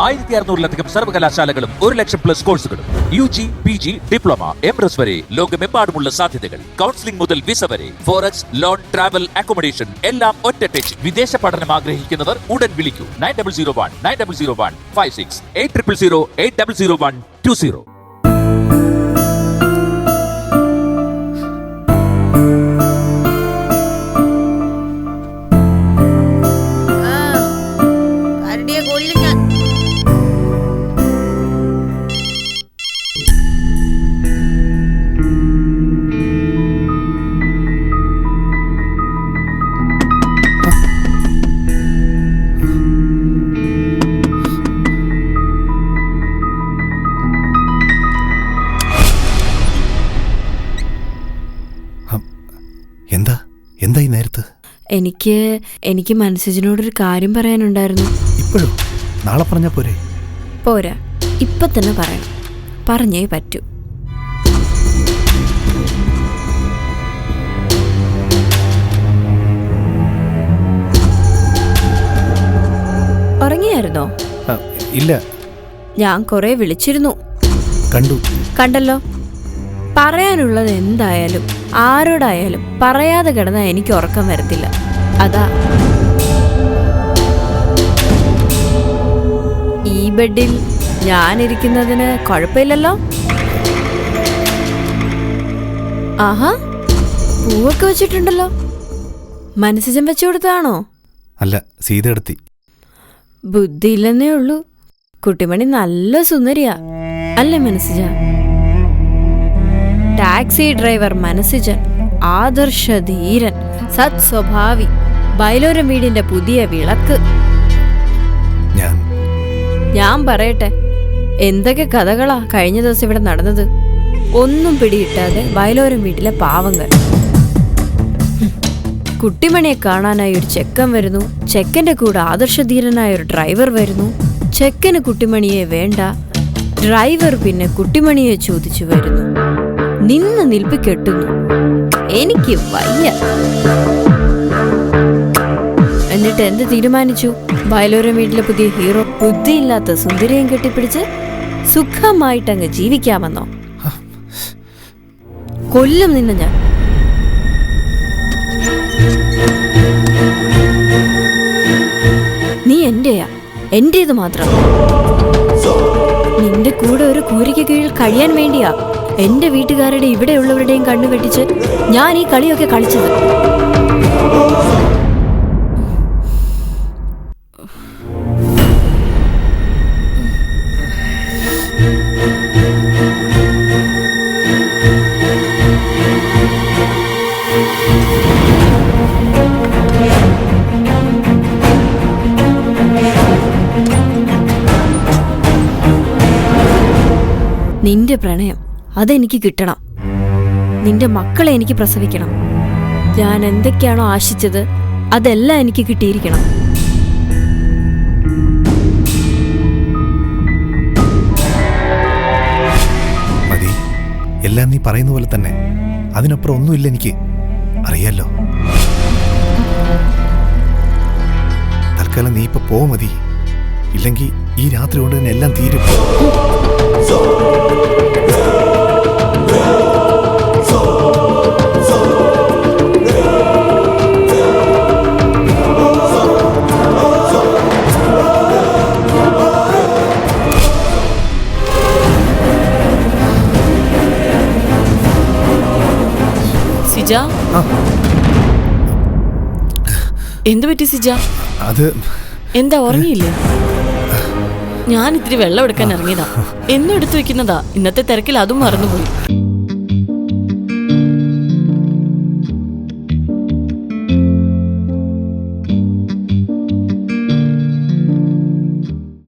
1600-ലധികം സർവകലാശാലകളും 1,00,000+ കോഴ്സുകളും UG, PG, diploma, MS വരെ ലോകമെമ്പാടുമുള്ള സാധ്യതകൾ. കൗൺസിലിംഗ് മുതൽ വിസ വരെ, ഫോറക്സ്, ലോൺ, ട്രാവൽ, അക്കോമഡേഷൻ എല്ലാം ഒറ്റ ടച്ച്. വിദേശ പഠനം ആഗ്രഹിക്കുന്നവർ ഉടൻ വിളിക്കൂ 9001 56 800120. എന്താ ഈ നേരത്ത്? എനിക്ക് മനസ്സിനോടൊരു കാര്യം പറയാനുണ്ടായിരുന്നു. ഇപ്പോഴും? നാളെ പറഞ്ഞാ പോരെ? പോരാ, ഇപ്പൊ തന്നെ പറയണം. പറഞ്ഞേ പറ്റൂ. ഉറങ്ങിയായിരുന്നോ? ഇല്ല. ഞാൻ കുറെ വിളിച്ചിരുന്നു. കണ്ടല്ലോ. പറയാനുള്ളത് എന്തായാലും ആരോടായാലും പറയാതെ കിടന്നാൽ എനിക്ക് ഉറക്കം വരത്തില്ല. അതാ ഈ ബെഡിൽ ഞാനിരിക്കുന്നതിന് കുഴപ്പമില്ലല്ലോ. ആഹാ, പൂവൊക്കെ വെച്ചിട്ടുണ്ടല്ലോ. മനസ്സിജം വെച്ചു കൊടുത്താണോ? അല്ല, സീത എടുത്തി. ബുദ്ധിയില്ലെന്നേ ഉള്ളൂ. കുട്ടിമണി നല്ല സുന്ദരിയാ അല്ലേ മനസ്സിജ? ടാക്സി ഡ്രൈവർ മനസ്സിജൻ, ആദർശധീരൻ, സത് സ്വഭാവി, ബയലോരം വീടിന്റെ പുതിയ വിളക്ക്. ഞാൻ പറയട്ടെ, എന്തൊക്കെ കഥകളാ കഴിഞ്ഞ ദിവസം ഇവിടെ നടന്നത്. ഒന്നും പിടിയിട്ടാതെ ബയലോരം വീട്ടിലെ പാവങ്ങൾ. കുട്ടിമണിയെ കാണാനായി ഒരു ചെക്കൻ വരുന്നു. ചെക്കന്റെ കൂടെ ആദർശധീരനായ ഒരു ഡ്രൈവർ വരുന്നു. ചെക്കന് കുട്ടിമണിയെ വേണ്ട, ഡ്രൈവർ പിന്നെ കുട്ടിമണിയെ ചോദിച്ചു വരുന്നു. നിന്ന് നിൽപ്പ് കെട്ടുന്നു. എനിക്ക് വയ്യ. എന്നിട്ട് എന്ത് തീരുമാനിച്ചു? ബയലോരം വീട്ടിലെ പുതിയ ഹീറോ ബുദ്ധിയില്ലാത്ത സുന്ദരിയും കെട്ടിപ്പിടിച്ച് സുഖമായിട്ടങ്ങ് ജീവിക്കാമെന്നോ? കൊല്ലും നിന്നെ ഞാൻ. നീ എന്റെയാ, എന്റേത് മാത്രം. നിന്റെ കൂടെ ഒരു കൂരയ്ക്ക് കീഴിൽ കഴിയാൻ വേണ്ടിയാ എന്റെ വീട്ടുകാരുടെ ഇവിടെയുള്ളവരുടെയും കണ്ണു വെട്ടിച്ച് ഞാൻ ഈ കളിയൊക്കെ കളിച്ചത്. നിന്റെ പ്രണയം അതെനിക്ക് കിട്ടണം. നിന്റെ മക്കളെ എനിക്ക് പ്രസവിക്കണം. ഞാൻ എന്തൊക്കെയാണോ ആശിച്ചത് അതെല്ലാം എനിക്ക് കിട്ടിയിരിക്കണം. മതി, എല്ലാം നീ പറയുന്ന പോലെ തന്നെ. അതിനപ്പുറം ഒന്നുമില്ല, എനിക്ക് അറിയാലോ. തൽക്കാലം നീ ഇപ്പൊ പോ മതി. ഇല്ലെങ്കിൽ ഈ രാത്രി കൊണ്ട് തന്നെ എല്ലാം തീരും. സിജ, എന്തു പറ്റി സിജ? അത് എന്താ, ഉറങ്ങിയില്ലേ? ഞാൻ ഇത്തിരി വെള്ളം എടുക്കാൻ ഇറങ്ങിയതാ. എന്നും എടുത്തു വെക്കുന്നതാ. ഇന്നത്തെ തിരക്കിൽ അതും മറന്നുപോയി.